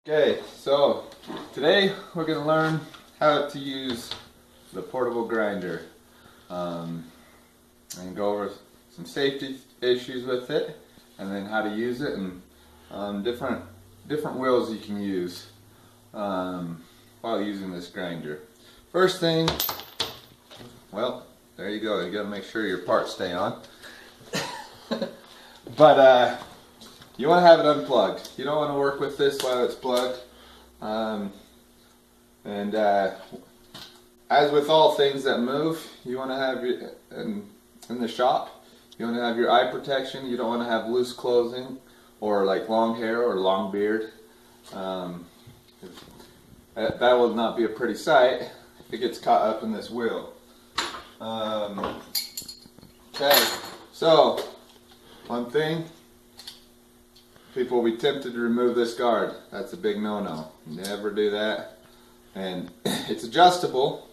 Okay, so today we're going to learn how to use the portable grinder and go over some safety issues with it, and then how to use it, and different wheels you can use while using this grinder. First thing, well, there you go. You got to make sure your parts stay on. But you want to have it unplugged. You don't want to work with this while it's plugged. As with all things that move, you want to have your, in the shop, you want to have your eye protection. You don't want to have loose clothing or like long hair or long beard. That will not be a pretty sight if it gets caught up in this wheel. Okay, so one thing, people will be tempted to remove this guard. That's a big no-no. Never do that. And it's adjustable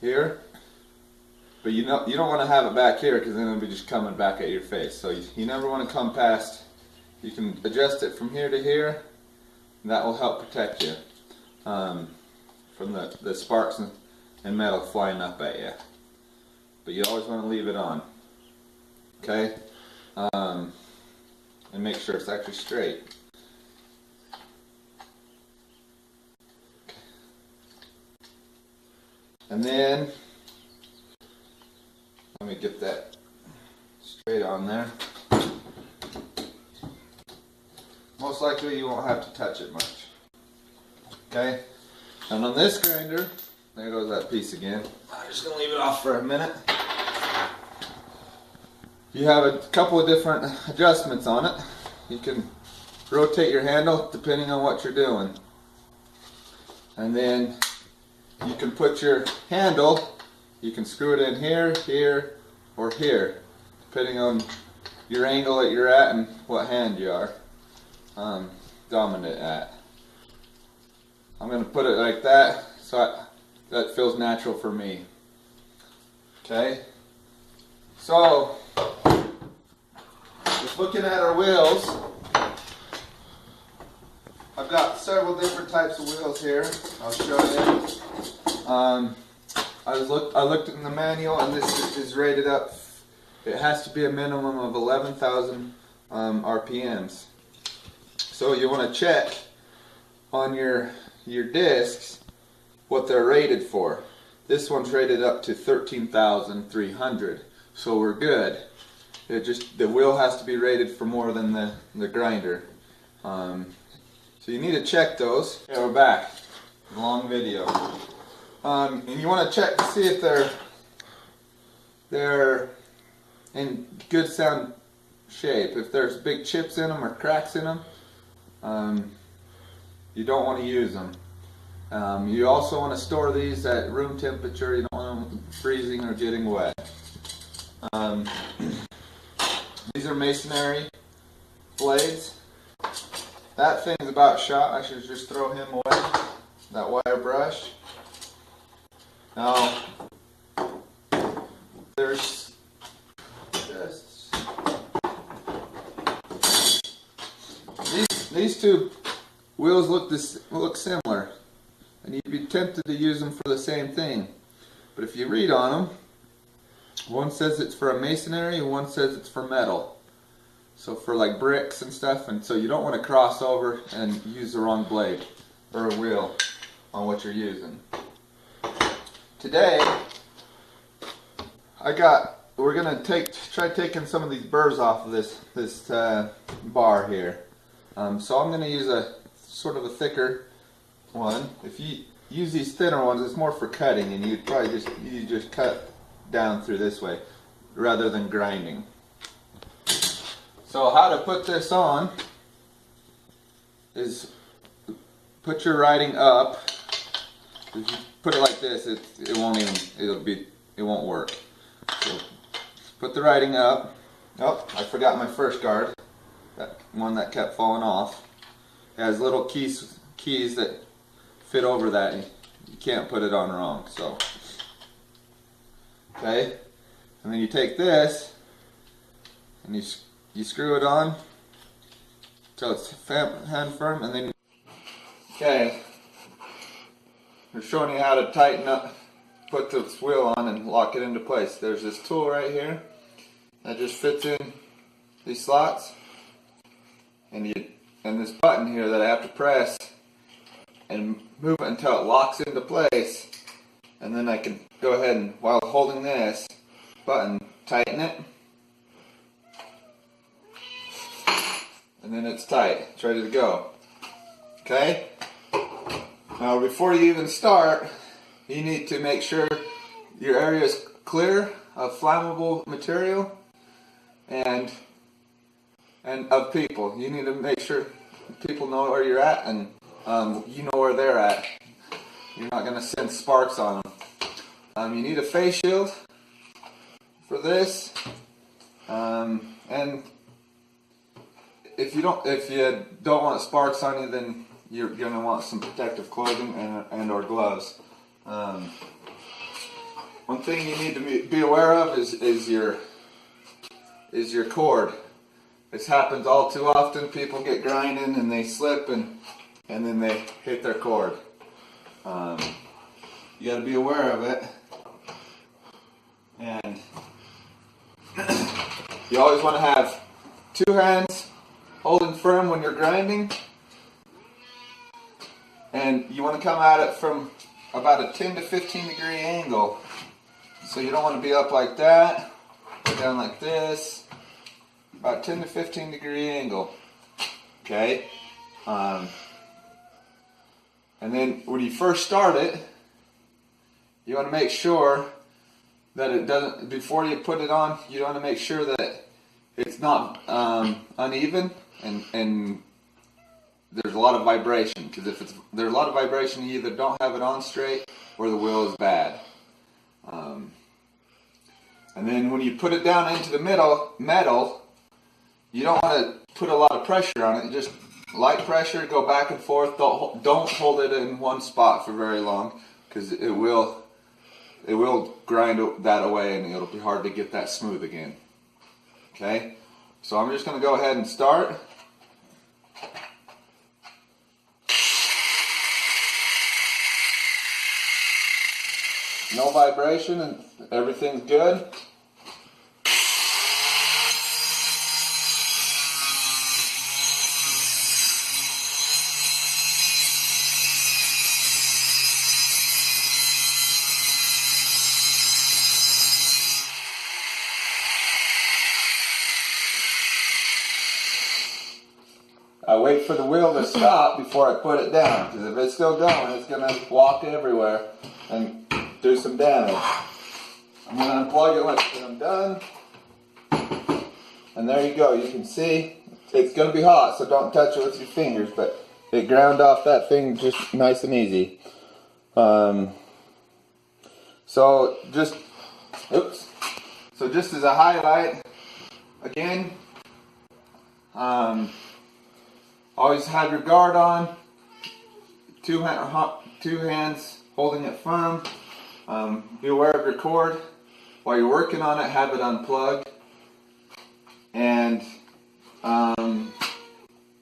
here, but you don't want to have it back here because then it'll be just coming back at your face. So you never want to come past. You can adjust it from here to here, and that will help protect you from the sparks and metal flying up at you. But you always want to leave it on. Okay? And make sure it's actually straight. And then, let me get that straight on there. Most likely you won't have to touch it much. Okay? And on this grinder, there goes that piece again. I'm just going to leave it off for a minute. You have a couple of different adjustments on it. You can rotate your handle depending on what you're doing. And then you can put your handle, you can screw it in here, here, or here, depending on your angle that you're at and what hand you are dominant at. I'm going to put it like that so that feels natural for me. Okay? So, just looking at our wheels, I've got several different types of wheels here. I'll show you. I looked in the manual, and this is rated up. It has to be a minimum of 11,000 RPMs. So you want to check on your discs what they're rated for. This one's rated up to 13,300, so we're good. The wheel has to be rated for more than the grinder. So you need to check those. Okay, we're back. Long video. And you want to check to see if they're in good sound shape. If there's big chips in them or cracks in them, you don't want to use them. You also want to store these at room temperature. You don't want them freezing or getting wet. These are masonry blades. That thing's about shot. I should just throw him away. That wire brush. Now, there's just these two wheels look similar, and you'd be tempted to use them for the same thing. But if you read on them, one says it's for a masonry and one says it's for metal. So for like bricks and stuff, and so you don't want to cross over and use the wrong blade or a wheel on what you're using. Today, we're gonna try taking some of these burrs off of this bar here. So I'm gonna use a sort of a thicker one. If you use these thinner ones, it's more for cutting, and you'd probably just cut down through this way rather than grinding. So how to put this on is put your writing up. If you put it like this, it won't work. So put the writing up. Oh, I forgot my first guard. That one that kept falling off. It has little keys that fit over that. You can't put it on wrong. So okay, and then you take this and you screw it on till it's hand firm, and then Okay, we're showing you how to tighten up, put this wheel on and lock it into place. There's this tool right here that just fits in these slots, and this button here that I have to press and move it until it locks into place, and then I can go ahead and, while holding this button, tighten it, and then it's tight. It's ready to go. Okay? Now before you even start, you need to make sure your area is clear of flammable material and of people. You need to make sure people know where you're at, and you know where they're at. You're not going to send sparks on them. You need a face shield for this, and if you don't want sparks on you, then you're going to want some protective clothing and or gloves. One thing you need to be aware of is your cord. This happens all too often. People get grinding and they slip and then they hit their cord. You got to be aware of it, and you always want to have two hands holding firm when you're grinding, and you want to come at it from about a 10 to 15 degree angle. So you don't want to be up like that, or down like this. About 10 to 15 degree angle. Okay? And then when you first start it, you want to make sure that it doesn't, before you put it on, you want to make sure that it's not uneven and there's a lot of vibration. Because if there's a lot of vibration, you either don't have it on straight or the wheel is bad. And then when you put it down into the metal, you don't want to put a lot of pressure on it. Just light pressure, go back and forth. Don't hold it in one spot for very long, because it will grind that away and it'll be hard to get that smooth again. Okay, so I'm just going to go ahead and start. No vibration and everything's good. I wait for the wheel to stop before I put it down, because if it's still going, it's going to walk everywhere and do some damage. I'm going to unplug it when I'm done. And there you go. You can see it's going to be hot, so don't touch it with your fingers, but it ground off that thing just nice and easy. So just as a highlight, again, always have your guard on, two hands holding it firm. Be aware of your cord. While you're working on it, have it unplugged. And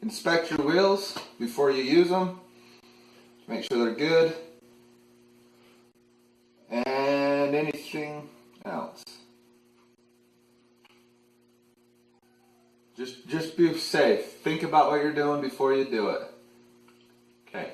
inspect your wheels before you use them. Make sure they're good. And anything else. Just be safe. Think about what you're doing before you do it. Okay.